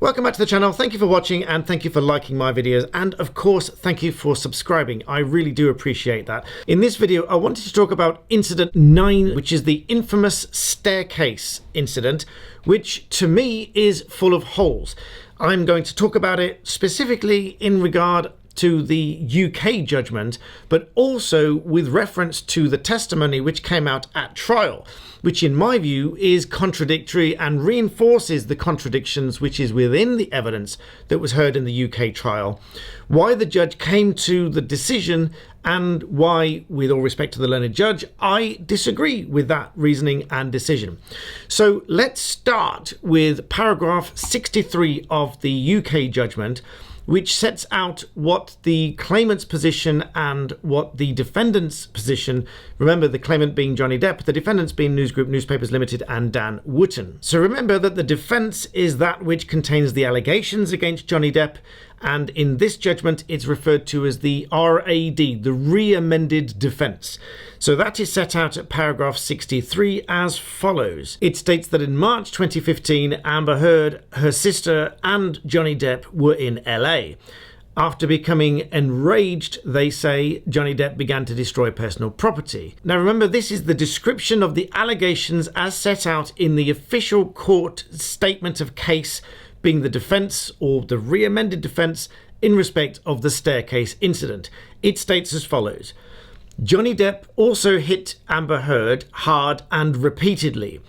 Welcome back to the channel. Thank you for watching and thank you for liking my videos, and of course thank you for subscribing. I really do appreciate that. In this video I wanted to talk about incident 9, which is the infamous staircase incident, which to me is full of holes. I'm going to talk about it specifically in regard to the UK judgment, but also with reference to the testimony which came out at trial, which in my view is contradictory and reinforces the contradictions which is within the evidence that was heard in the UK trial, why the judge came to the decision, and why, with all respect to the learned judge, I disagree with that reasoning and decision. So let's start with paragraph 63 of the UK judgment, which sets out what the claimant's position and what the defendant's position, remember the claimant being Johnny Depp, the defendants being News Group Newspapers Limited and Dan Wootton. So remember that the defence is that which contains the allegations against Johnny Depp, and in this judgment it's referred to as the RAD, the re-amended defence. So that is set out at paragraph 63 as follows. It states that in March 2015, Amber Heard, her sister and Johnny Depp were in LA. After becoming enraged, they say, Johnny Depp began to destroy personal property. Now remember, this is the description of the allegations as set out in the official court statement of case, being the defence or the re-amended defence in respect of the staircase incident. It states as follows. Johnny Depp also hit Amber Heard hard and repeatedly.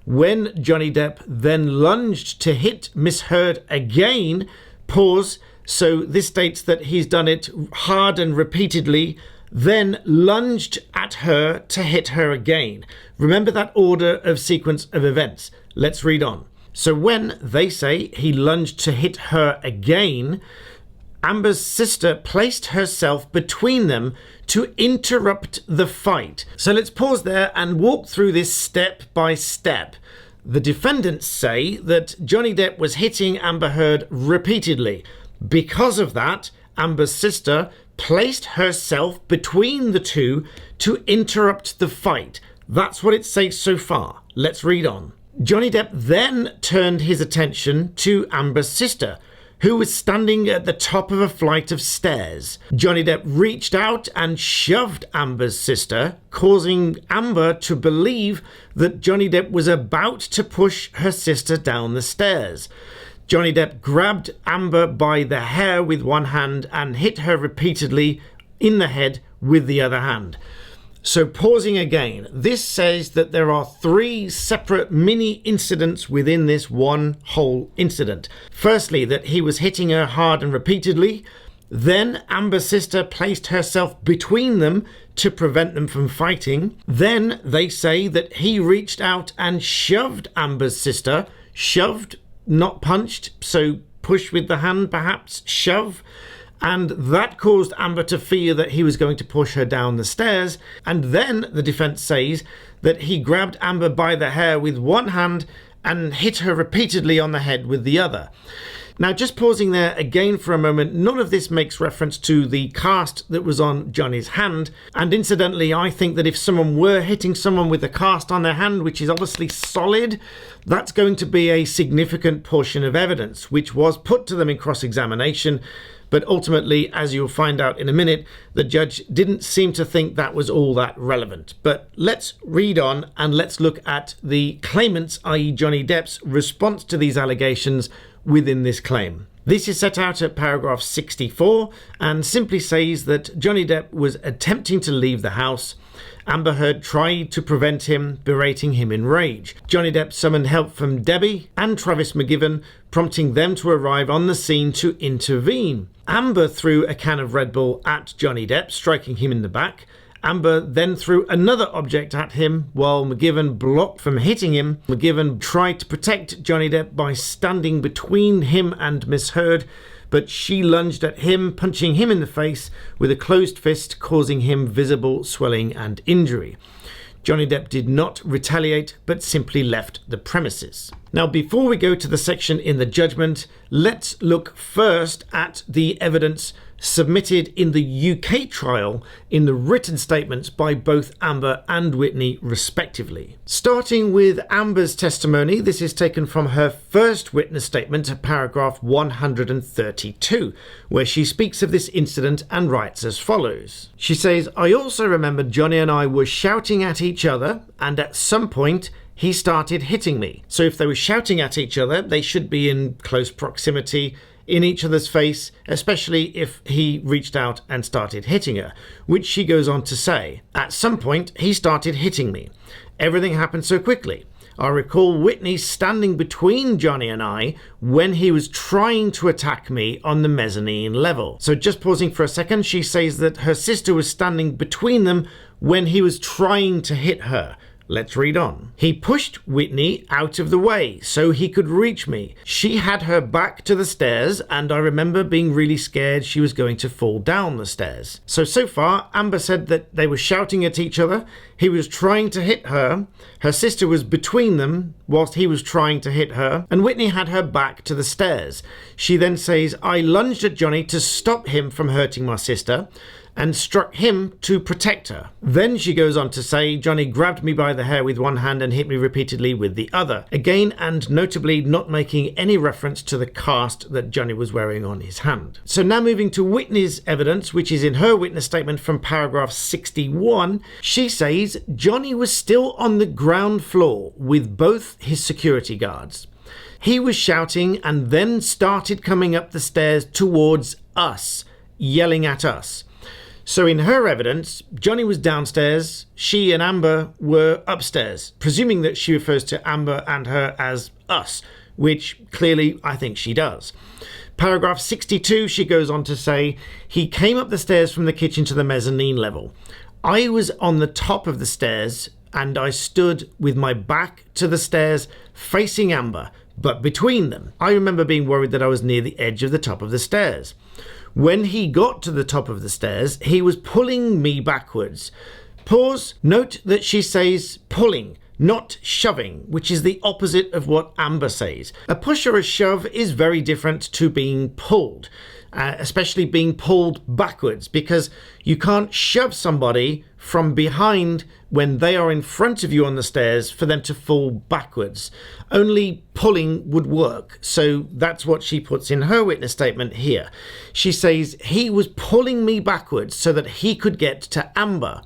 When Johnny Depp then lunged to hit Miss Heard again, pause, so this states that he's done it hard and repeatedly, then lunged at her to hit her again. Remember that order of sequence of events. Let's read on. So when, they say, he lunged to hit her again, Amber's sister placed herself between them to interrupt the fight. So let's pause there and walk through this step by step. The defendants say that Johnny Depp was hitting Amber Heard repeatedly. Because of that, Amber's sister placed herself between the two to interrupt the fight. That's what it says so far. Let's read on. Johnny Depp then turned his attention to Amber's sister, who was standing at the top of a flight of stairs. Johnny Depp reached out and shoved Amber's sister, causing Amber to believe that Johnny Depp was about to push her sister down the stairs. Johnny Depp grabbed Amber by the hair with one hand and hit her repeatedly in the head with the other hand. So pausing again, this says that there are 3 separate mini incidents within this one whole incident. Firstly, that he was hitting her hard and repeatedly. Then Amber's sister placed herself between them to prevent them from fighting. Then they say that he reached out and shoved Amber's sister. Shoved, not punched, so push with the hand perhaps, shove. And that caused Amber to fear that he was going to push her down the stairs. And then the defense says that he grabbed Amber by the hair with one hand and hit her repeatedly on the head with the other. Now, just pausing there again for a moment, none of this makes reference to the cast that was on Johnny's hand. And incidentally, I think that if someone were hitting someone with a cast on their hand, which is obviously solid, that's going to be a significant portion of evidence, which was put to them in cross-examination. But ultimately, as you'll find out in a minute, the judge didn't seem to think that was all that relevant. But let's read on and let's look at the claimant's, i.e. Johnny Depp's, response to these allegations within this claim. This is set out at paragraph 64 and simply says that Johnny Depp was attempting to leave the house. Amber Heard tried to prevent him, berating him in rage. Johnny Depp summoned help from Debbie and Travis McGivern, prompting them to arrive on the scene to intervene. Amber threw a can of Red Bull at Johnny Depp, striking him in the back. Amber then threw another object at him while McGivern blocked from hitting him. McGivern tried to protect Johnny Depp by standing between him and Miss Heard, but she lunged at him, punching him in the face with a closed fist, causing him visible swelling and injury. Johnny Depp did not retaliate, but simply left the premises. Now, before we go to the section in the judgment, let's look first at the evidence submitted in the UK trial in the written statements by both Amber and Whitney respectively. Starting with Amber's testimony, this is taken from her first witness statement, paragraph 132, where she speaks of this incident and writes as follows. She says, "I also remember Johnny and I were shouting at each other, and at some point he started hitting me." So if they were shouting at each other, they should be in close proximity in each other's face, especially if he reached out and started hitting her, which she goes on to say, "At some point he started hitting me. Everything happened so quickly. I recall Whitney standing between Johnny and I when he was trying to attack me on the mezzanine level." So just pausing for a second, she says that her sister was standing between them when he was trying to hit her. Let's read on. "He pushed Whitney out of the way so he could reach me. She had her back to the stairs, and I remember being really scared she was going to fall down the stairs." So far, Amber said that they were shouting at each other. He was trying to hit her. Her sister was between them whilst he was trying to hit her, and Whitney had her back to the stairs. She then says, "I lunged at Johnny to stop him from hurting my sister and struck him to protect her." Then she goes on to say, "Johnny grabbed me by the hair with one hand and hit me repeatedly with the other." Again, and notably not making any reference to the cast that Johnny was wearing on his hand. So now moving to Whitney's evidence, which is in her witness statement from paragraph 61, she says Johnny was still on the ground floor with both his security guards. He was shouting and then started coming up the stairs towards us, yelling at us. So in her evidence, Johnny was downstairs, she and Amber were upstairs, presuming that she refers to Amber and her as us, which clearly I think she does. Paragraph 62, she goes on to say, "He came up the stairs from the kitchen to the mezzanine level. I was on the top of the stairs and I stood with my back to the stairs facing Amber, but between them. I remember being worried that I was near the edge of the top of the stairs. When he got to the top of the stairs, he was pulling me backwards." Pause. Note that she says pulling, not shoving, which is the opposite of what Amber says. A push or a shove is very different to being pulled, especially being pulled backwards, because you can't shove somebody from behind when they are in front of you on the stairs for them to fall backwards. Only pulling would work. So that's what she puts in her witness statement here. She says, "He was pulling me backwards so that he could get to Amber.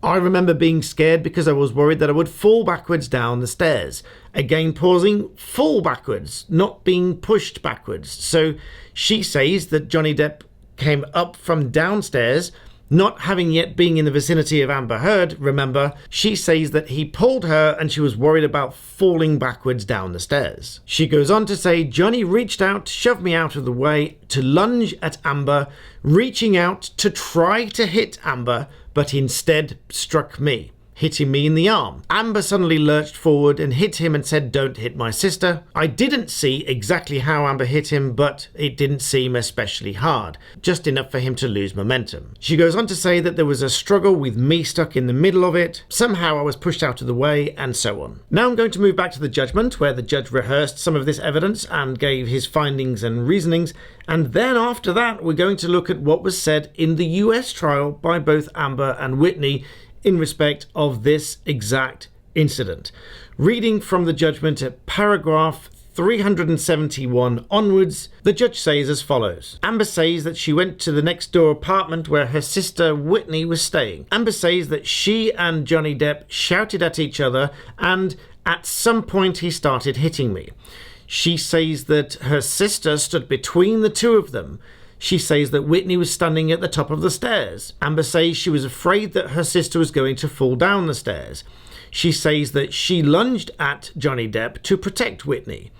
I remember being scared because I was worried that I would fall backwards down the stairs." Again pausing, fall backwards, not being pushed backwards. So she says that Johnny Depp came up from downstairs, not having yet been in the vicinity of Amber Heard, remember. She says that he pulled her and she was worried about falling backwards down the stairs. She goes on to say, "Johnny reached out, shoved me out of the way to lunge at Amber, reaching out to try to hit Amber, but instead struck me, hitting me in the arm. Amber suddenly lurched forward and hit him and said, 'Don't hit my sister.' I didn't see exactly how Amber hit him, but it didn't seem especially hard, just enough for him to lose momentum." She goes on to say that there was a struggle with me stuck in the middle of it. Somehow I was pushed out of the way, and so on. Now I'm going to move back to the judgment, where the judge rehearsed some of this evidence and gave his findings and reasonings. And then after that, we're going to look at what was said in the US trial by both Amber and Whitney in respect of this exact incident. Reading from the judgment at paragraph 371 onwards, the judge says as follows. Amber says that she went to the next door apartment where her sister Whitney was staying. Amber says that she and Johnny Depp shouted at each other and at some point he started hitting me. She says that her sister stood between the two of them. She says that Whitney was standing at the top of the stairs. Amber says she was afraid that her sister was going to fall down the stairs. She says that she lunged at Johnny Depp to protect Whitney.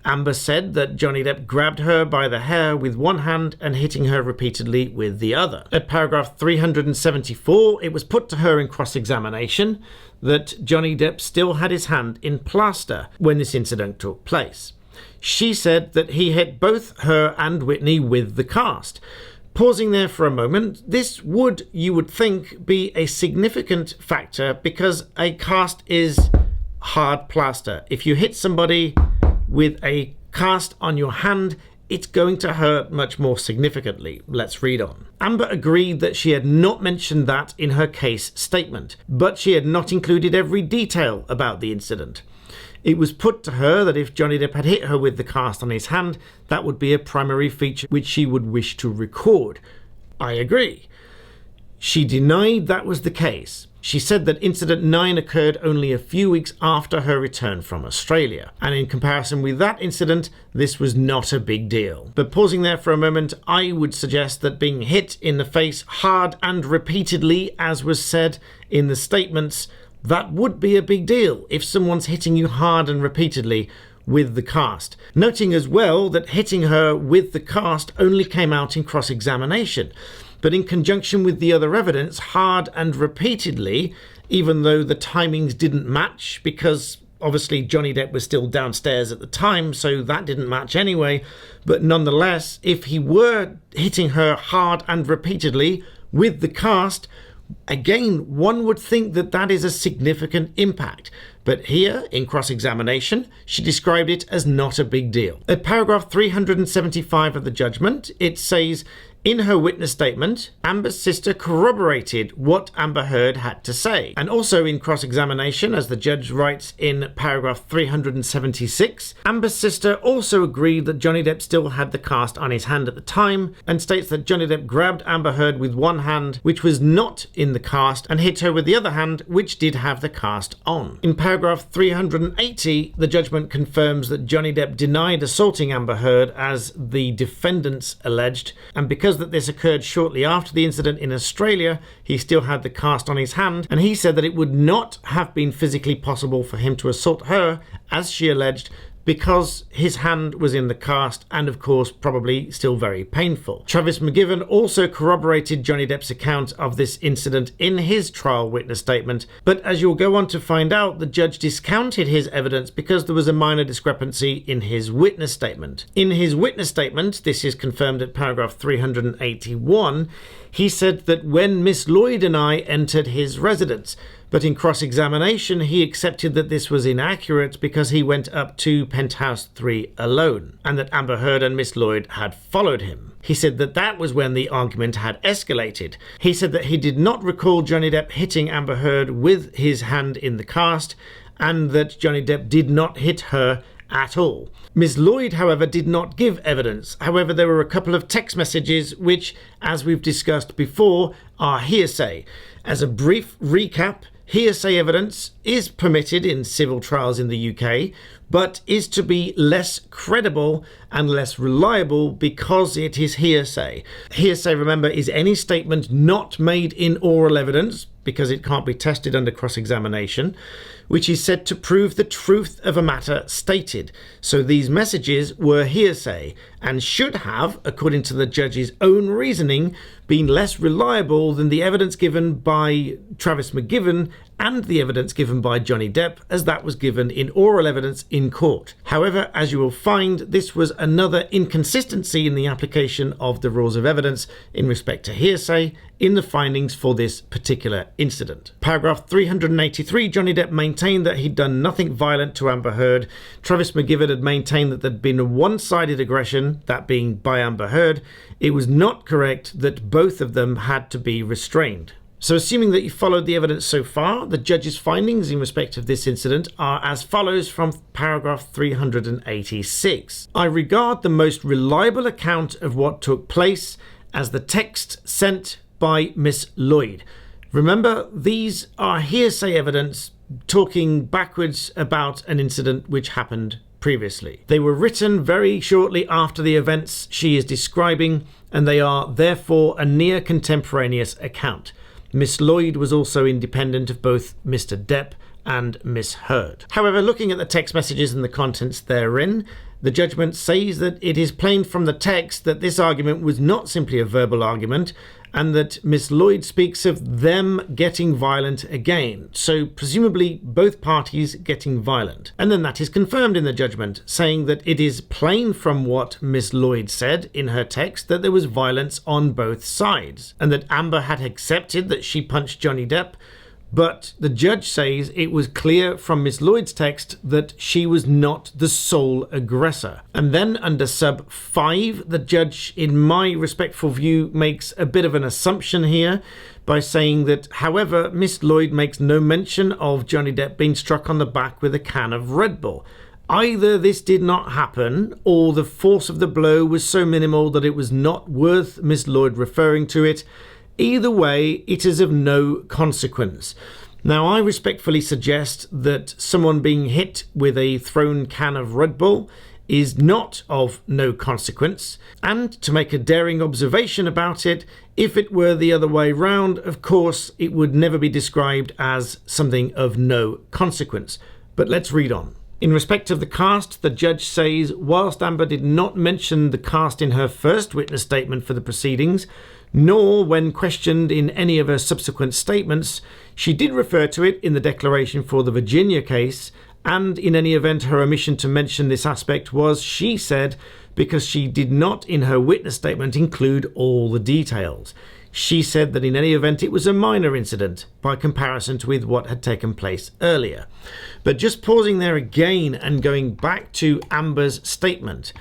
Amber said that Johnny Depp grabbed her by the hair with one hand and hitting her repeatedly with the other. At paragraph 374, it was put to her in cross-examination that Johnny Depp still had his hand in plaster when this incident took place. She said that he hit both her and Whitney with the cast. Pausing there for a moment, this would, you would think, be a significant factor because a cast is hard plaster. If you hit somebody with a cast on your hand, it's going to hurt much more significantly. Let's read on. Amber agreed that she had not mentioned that in her case statement, but she had not included every detail about the incident. It was put to her that if Johnny Depp had hit her with the cast on his hand, that would be a primary feature which she would wish to record. I agree. She denied that was the case. She said that incident 9 occurred only a few weeks after her return from Australia, and in comparison with that incident, this was not a big deal. But pausing there for a moment, I would suggest that being hit in the face hard and repeatedly, as was said in the statements, that would be a big deal if someone's hitting you hard and repeatedly with the cast. Noting as well that hitting her with the cast only came out in cross-examination, but in conjunction with the other evidence, hard and repeatedly, even though the timings didn't match because obviously Johnny Depp was still downstairs at the time, so that didn't match anyway, but nonetheless, if he were hitting her hard and repeatedly with the cast, again, one would think that that is a significant impact. But here, in cross-examination, she described it as not a big deal. At paragraph 375 of the judgment, it says, in her witness statement, Amber's sister corroborated what Amber Heard had to say. And also in cross-examination, as the judge writes in paragraph 376, Amber's sister also agreed that Johnny Depp still had the cast on his hand at the time, and states that Johnny Depp grabbed Amber Heard with one hand, which was not in the cast, and hit her with the other hand, which did have the cast on. In paragraph 380, the judgment confirms that Johnny Depp denied assaulting Amber Heard as the defendants alleged, and because that this occurred shortly after the incident in Australia, he still had the cast on his hand, and he said that it would not have been physically possible for him to assault her, as she alleged, because his hand was in the cast and of course probably still very painful. Travis McGivern also corroborated Johnny Depp's account of this incident in his trial witness statement, but as you'll go on to find out, the judge discounted his evidence because there was a minor discrepancy in his witness statement. In his witness statement, this is confirmed at paragraph 381, he said that when Miss Lloyd and I entered his residence, but in cross-examination he accepted that this was inaccurate because he went up to penthouse 3 alone, and that Amber Heard and Miss Lloyd had followed him. He said that that was when the argument had escalated. He said that he did not recall Johnny Depp hitting Amber Heard with his hand in the cast, and that Johnny Depp did not hit her at all. Ms. Lloyd, however, did not give evidence. However, there were a couple of text messages which, as we've discussed before, are hearsay. As a brief recap, hearsay evidence is permitted in civil trials in the UK, but is to be less credible and less reliable because it is hearsay. Hearsay, remember, is any statement not made in oral evidence, because it can't be tested under cross-examination, which is said to prove the truth of a matter stated. So these messages were hearsay and should have, according to the judge's own reasoning, been less reliable than the evidence given by Travis McGivern and the evidence given by Johnny Depp, as that was given in oral evidence in court. However, as you will find, this was another inconsistency in the application of the rules of evidence in respect to hearsay in the findings for this particular incident. Paragraph 383, Johnny Depp maintained that he'd done nothing violent to Amber Heard. Travis McGivern had maintained that there'd been a one-sided aggression, that being by Amber Heard. It was not correct that both of them had to be restrained. So assuming that you followed the evidence so far, the judge's findings in respect of this incident are as follows from paragraph 386. I regard the most reliable account of what took place as the text sent by Miss Lloyd. Remember, these are hearsay evidence talking backwards about an incident which happened previously. They were written very shortly after the events she is describing, and they are therefore a near contemporaneous account. Miss Lloyd was also independent of both Mr. Depp and Miss Heard. However, looking at the text messages and the contents therein, the judgment says that it is plain from the text that this argument was not simply a verbal argument, and that Miss Lloyd speaks of them getting violent again. So presumably both parties getting violent. And then that is confirmed in the judgment, saying that it is plain from what Miss Lloyd said in her text that there was violence on both sides, and that Amber had accepted that she punched Johnny Depp, But the judge says it was clear from Miss Lloyd's text that she was not the sole aggressor. And then under sub 5, the judge, in my respectful view, makes a bit of an assumption here by saying that, however, Miss Lloyd makes no mention of Johnny Depp being struck on the back with a can of Red Bull. Either this did not happen, or the force of the blow was so minimal that it was not worth Miss Lloyd referring to it. Either way, it is of no consequence. Now, I respectfully suggest that someone being hit with a thrown can of Red Bull is not of no consequence. And to make a daring observation about it, if it were the other way round, of course, it would never be described as something of no consequence. But let's read on. In respect of the cast, the judge says, whilst Amber did not mention the cast in her first witness statement for the proceedings, nor when questioned in any of her subsequent statements, she did refer to it in the declaration for the Virginia case, and in any event her omission to mention this aspect was, she said, because she did not in her witness statement include all the details. She said that in any event it was a minor incident by comparison with what had taken place earlier. But just pausing there again and going back to Amber's statement,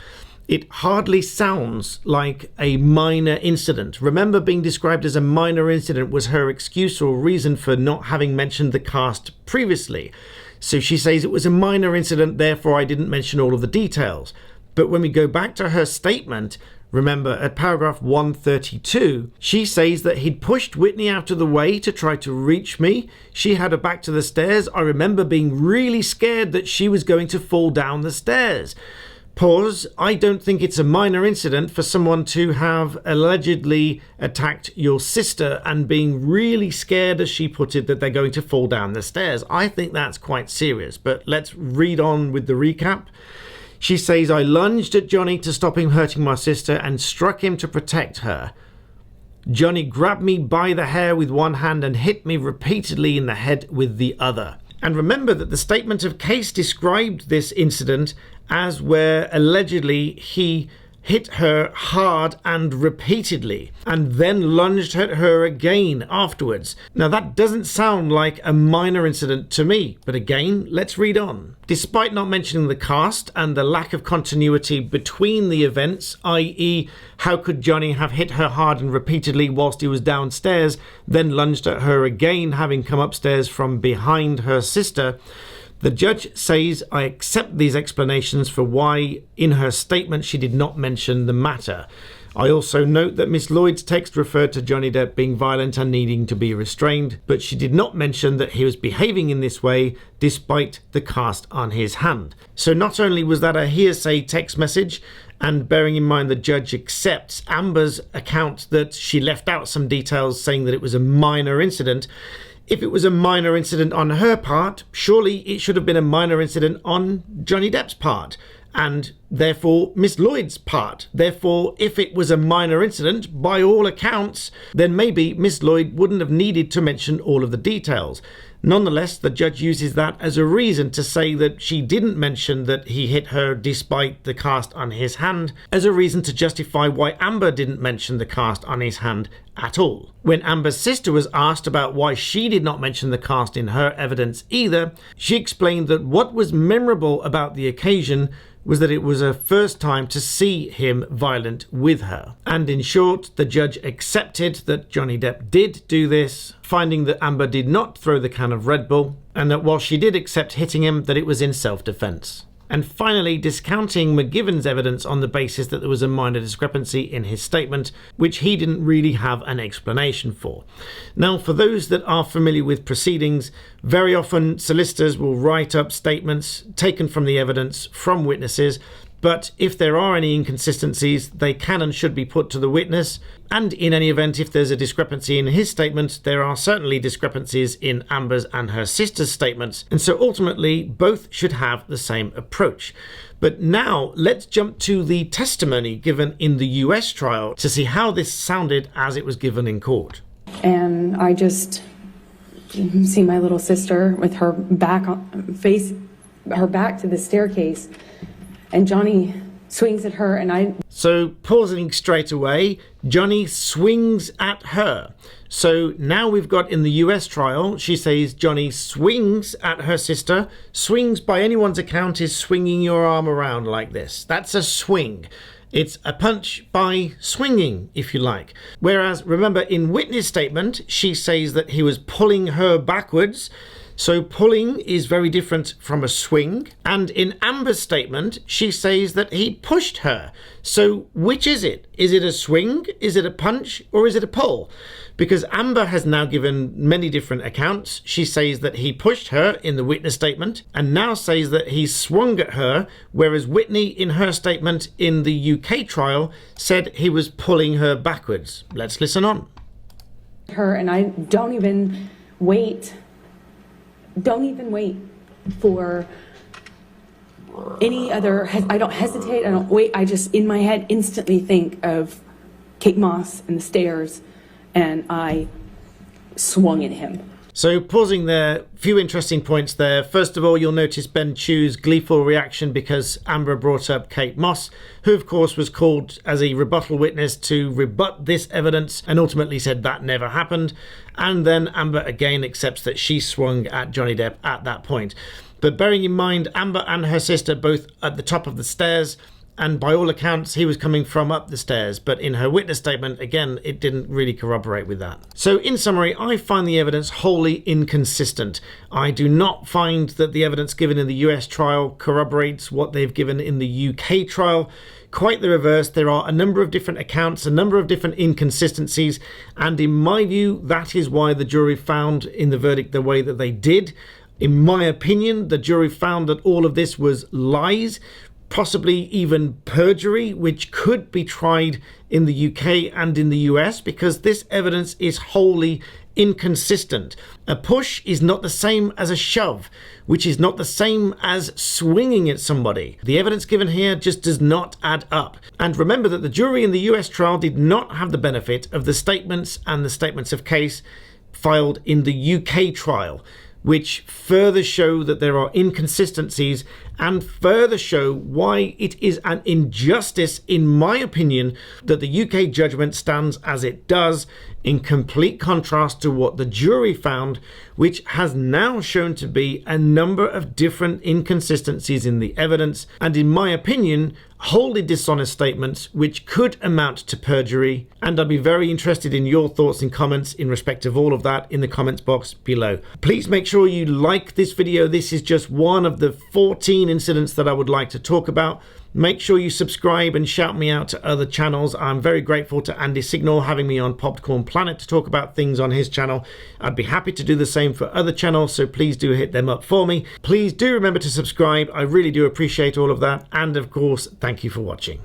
it hardly sounds like a minor incident. Remember, being described as a minor incident was her excuse or reason for not having mentioned the cast previously. So she says it was a minor incident, therefore I didn't mention all of the details. But when we go back to her statement, remember at paragraph 132, she says that he'd pushed Whitney out of the way to try to reach me. She had her back to the stairs. I remember being really scared that she was going to fall down the stairs. Pause. I don't think it's a minor incident for someone to have allegedly attacked your sister and being really scared, as she put it, that they're going to fall down the stairs. I think that's quite serious. But let's read on with the recap. She says, I lunged at Johnny to stop him hurting my sister and struck him to protect her. Johnny grabbed me by the hair with one hand and hit me repeatedly in the head with the other. And remember that the statement of case described this incident as where allegedly he hit her hard and repeatedly, and then lunged at her again afterwards. Now that doesn't sound like a minor incident to me, but again, let's read on. Despite not mentioning the cast and the lack of continuity between the events, i.e. how could Johnny have hit her hard and repeatedly whilst he was downstairs, then lunged at her again having come upstairs from behind her sister, the judge says, I accept these explanations for why in her statement she did not mention the matter. I also note that Miss Lloyd's text referred to Johnny Depp being violent and needing to be restrained, but she did not mention that he was behaving in this way despite the cast on his hand. So not only was that a hearsay text message, and bearing in mind the judge accepts Amber's account that she left out some details saying that it was a minor incident, if it was a minor incident on her part, surely it should have been a minor incident on Johnny Depp's part, and therefore Miss Lloyd's part. Therefore, if it was a minor incident, by all accounts, then maybe Miss Lloyd wouldn't have needed to mention all of the details. Nonetheless, the judge uses that as a reason to say that she didn't mention that he hit her despite the cast on his hand, as a reason to justify why Amber didn't mention the cast on his hand at all. When Amber's sister was asked about why she did not mention the cast in her evidence either, she explained that what was memorable about the occasion was that it was her first time to see him violent with her. And in short, the judge accepted that Johnny Depp did do this, finding that Amber did not throw the can of Red Bull, and that while she did accept hitting him, that it was in self-defense. And finally, discounting McGivern's evidence on the basis that there was a minor discrepancy in his statement, which he didn't really have an explanation for. Now, for those that are familiar with proceedings, very often solicitors will write up statements taken from the evidence from witnesses, but if there are any inconsistencies, they can and should be put to the witness. And in any event, if there's a discrepancy in his statement, there are certainly discrepancies in Amber's and her sister's statements. And so ultimately, both should have the same approach. But now let's jump to the testimony given in the US trial to see how this sounded as it was given in court. And I just see my little sister with her back to the staircase, and Johnny swings at her, and I... So pausing straight away, Johnny swings at her. So now we've got in the US trial, she says Johnny swings at her sister. Swings by anyone's account is swinging your arm around like this. That's a swing. It's a punch by swinging, if you like. Whereas, remember, in witness statement, she says that he was pulling her backwards. So pulling is very different from a swing. And in Amber's statement, she says that he pushed her. So which is it? Is it a swing? Is it a punch? Or is it a pull? Because Amber has now given many different accounts. She says that he pushed her in the witness statement and now says that he swung at her, whereas Whitney in her statement in the UK trial said he was pulling her backwards. Let's listen on. Her, and I don't even wait for any other, I don't hesitate, I don't wait, I just in my head instantly think of Kate Moss and the stairs, and I swung at him. So pausing there, few interesting points there. First of all, you'll notice Ben Chu's gleeful reaction because Amber brought up Kate Moss, who of course was called as a rebuttal witness to rebut this evidence and ultimately said that never happened. And then Amber again accepts that she swung at Johnny Depp at that point. But bearing in mind, Amber and her sister both at the top of the stairs, and by all accounts, he was coming from up the stairs. But in her witness statement, again, it didn't really corroborate with that. So in summary, I find the evidence wholly inconsistent. I do not find that the evidence given in the US trial corroborates what they've given in the UK trial. Quite the reverse. There are a number of different accounts, a number of different inconsistencies. And in my view, that is why the jury found in the verdict the way that they did. In my opinion, the jury found that all of this was lies, possibly even perjury, which could be tried in the UK and in the US because this evidence is wholly inconsistent. A push is not the same as a shove, which is not the same as swinging at somebody. The evidence given here just does not add up. And remember that the jury in the US trial did not have the benefit of the statements and the statements of case filed in the UK trial, which further show that there are inconsistencies and further show why it is an injustice, in my opinion, that the UK judgment stands as it does, in complete contrast to what the jury found, which has now shown to be a number of different inconsistencies in the evidence, and in my opinion, wholly dishonest statements which could amount to perjury. And I'd be very interested in your thoughts and comments in respect of all of that in the comments box below. Please make sure you like this video. This is just one of the 14 incidents that I would like to talk about. Make sure you subscribe and shout me out to other channels. I'm very grateful to Andy Signal having me on Popcorn Planet to talk about things on his channel. I'd be happy to do the same for other channels, so please do hit them up for me. Please do remember to subscribe. I really do appreciate all of that. And of course, thank you for watching.